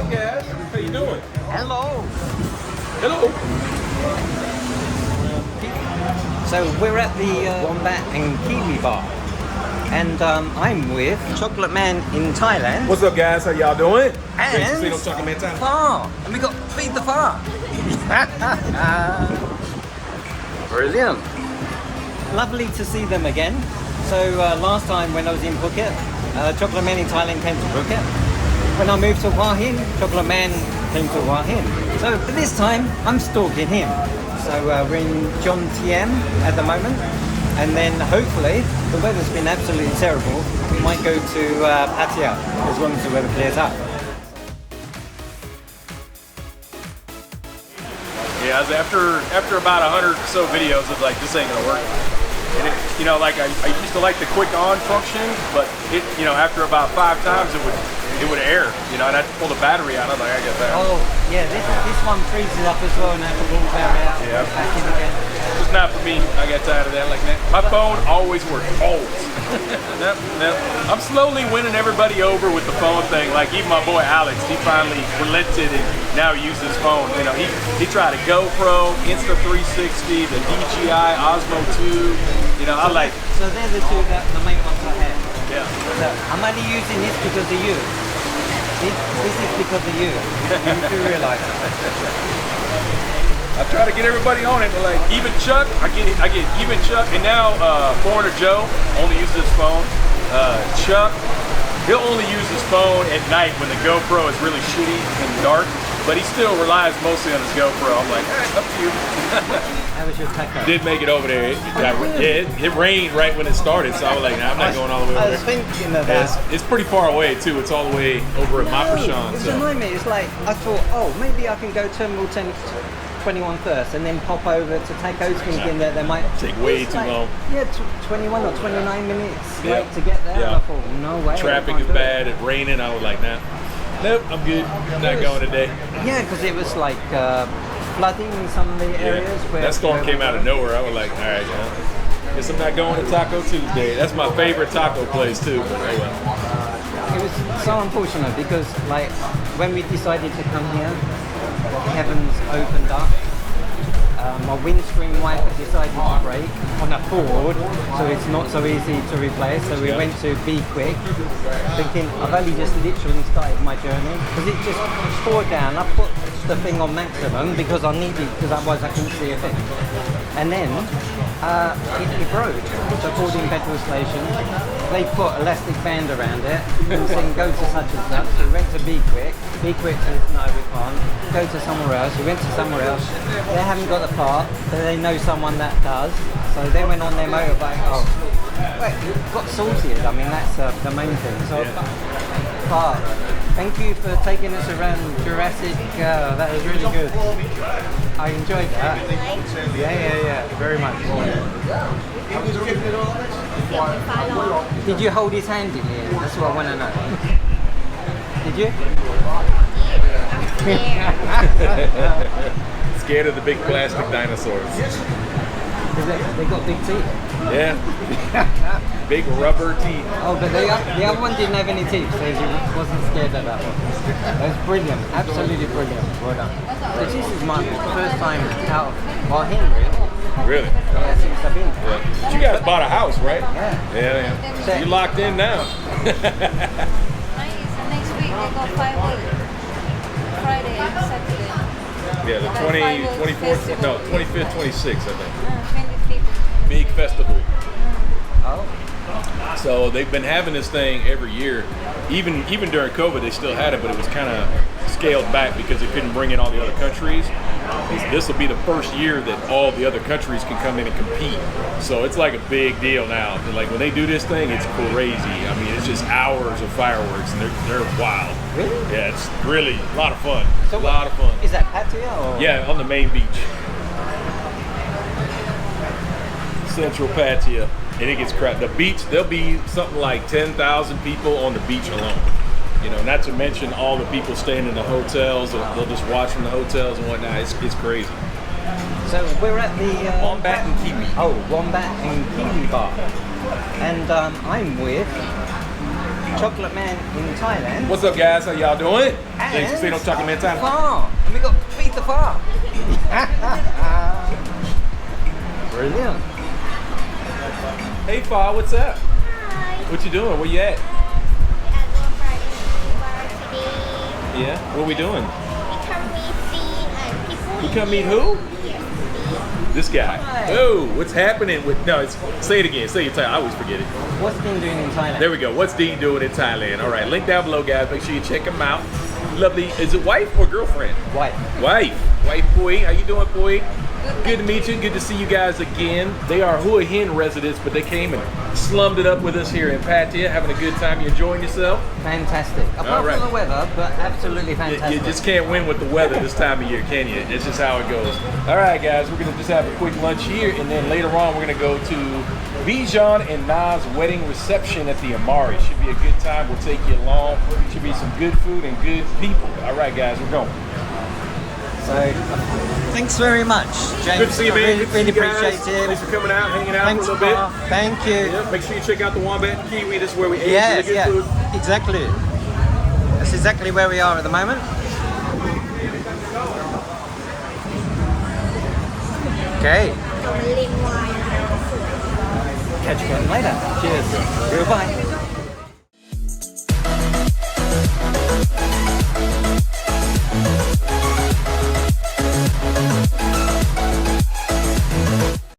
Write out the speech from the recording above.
guys. How you doing? Hello. Hello. So we're at the Wombat and Kiwi bar, and I'm with Chocolate Man in Thailand. What's up, guys? How y'all doing? And Great to see Chocolate Man Thailand. Fah, and we got Feed the Fah. Brilliant. Lovely to see them again. So last time when I was in Phuket, Chocolate Man in Thailand came to Phuket. When I moved to Hua Hin, Chocolate Man came to Hua Hin. So this time I'm stalking him. So we're in Jomtien at the moment, and then hopefully the weather's been absolutely terrible. We might go to Pattaya as long as the weather clears up. Yeah, after about 100 or so videos of like, this ain't gonna work. And it, you know, like I used to like the quick on function, but it, you know, after about 5 times it would error, you know, and I'd pull the battery out. I'm like, I get that. Oh, yeah, this one freezes up as well, and I have to pull the battery out. Yeah. Back in again. It's not for me. I got tired of that. Like that. My phone always works. Always. Nope. I'm slowly winning everybody over with the phone thing. Like even my boy Alex, he finally relented and now he uses his phone. You know, he tried a GoPro, Insta360, the DJI Osmo 2. You know, I like it. So they're the two the main ones I have. Yeah. So I'm only using this because of you. This is because of you. You do realize I try to get everybody on it, but like even Chuck, I get even Chuck, and now Foreigner Joe only uses his phone. Chuck, he'll only use his phone at night when the GoPro is really shitty and dark, but he still relies mostly on his GoPro. I'm like, up to you. How was your taco? Did make it over there. It rained right when it started, so I was like, nah, I'm not going all the way over there. I was thinking of that. It's pretty far away too. It's all the way over at Mapashan. It's annoying me. It's like I thought, oh, maybe I can go Terminal 10 21 first and then pop over to Taco's thinking that they might take way too long. Yeah, 21 or 29 minutes late to get there. Yeah. I thought, no way. Traffic is bad. It's raining. I was like, nah. Nope, I'm good. I'm not going today. Yeah, because it was like flooding in some of the areas. Where that storm came out of nowhere. I was like, all right, guess I'm not going to Taco Tuesday. That's my favorite taco place too. But it was so unfortunate because like when we decided to come here, the heavens opened up. My windscreen wiper decided to break on a Ford, so it's not so easy to replace. So we went to Be Quick, thinking I've only just literally started my journey because it just poured down. I put the thing on maximum because I needed, because otherwise I couldn't see a thing. And then it broke. So I called in petrol station. They put elastic band around it and saying go to such and such. So we went to Be Quick. Be Quick says no, we can't. Go to somewhere else. We went to somewhere else. They haven't got the part, but they know someone that does. So they went on their motorbike. Oh, wait, it got sorted. I mean, that's the main thing. So, thank you for taking us around Jurassic. That was really good. I enjoyed that. Yeah, very much. Did you hold his hand in the end? That's what I want to know. Did you? Scared of the big plastic dinosaurs. They got big teeth. Yeah. Big rubber teeth. Oh, but the other one didn't have any teeth, so he wasn't scared of that one. That was brilliant. Absolutely brilliant. Well done. But this is my first time out of Hua Hin, Really? Yeah, since I've been. Yeah. But you guys bought a house, right? Yeah. So you're locked in now. Next week they got 5 weeks. Friday and Saturday. Yeah, the 24th, no, 25th, 26th, I think. 25th. Big festival. Oh. So they've been having this thing every year. Even during COVID, they still had it, but it was kind of scaled back because they couldn't bring in all the other countries. This will be the first year that all the other countries can come in and compete. So it's like a big deal now. Like when they do this thing, it's crazy. I mean, it's just hours of fireworks, and they're wild. Really? Yeah, it's really a lot of fun. So a lot of fun. Is that Pattaya or? Yeah, on the main beach. Central Pattaya. And it gets crowded. The beach, there'll be something like 10,000 people on the beach alone. You know, not to mention all the people staying in the hotels. They'll just watch from the hotels and whatnot. It's crazy. So we're at the Wombat and Kiwi. Oh, Wombat and Kiwi bar, and I'm with chocolate man in Thailand. What's up, guys? How y'all doing? And James Casino Chocolate Man Thailand. Fah. And we got Feed the Fah. Brilliant. Hey, Fah, what's up? Hi. What you doing? Where you at? We are going for the today. Yeah. What are we doing? We come meet Dean and people. We come meet who? This guy. Hi. Oh, what's happening with? No, say it again. Say it. I always forget it. What's Dean doing in Thailand? There we go. What's Dean doing in Thailand? All right, link down below, guys. Make sure you check him out. Lovely. Is it wife or girlfriend? White. Wife Pui. How you doing, Pui? Good to meet you. Good to see you guys again. They are Hua Hin residents, but they came and slummed it up with us here in Pattaya, having a good time. You enjoying yourself? Fantastic. Apart right. from the weather, but absolutely You fantastic. just can't win with the weather this time of year, can you? It's just how it goes. All right, guys, we're going to just have a quick lunch here, and then later on we're going to go to Bijan and Na's wedding reception at the Amari. Should be a good time. We'll take you along. Should be some good food and good people. All right, guys, we're going. So, thanks very much, James. Good to see you, man. Really, Good to see really you guys. appreciate it. Thanks for coming out, hanging out Thanks for a little bit. Thank you. Yeah, make sure you check out the Wombat and Kiwi. This is where we ate Yes, really good yeah, food. exactly. That's exactly where we are at the moment. Okay. Catch you again later. Cheers. Goodbye.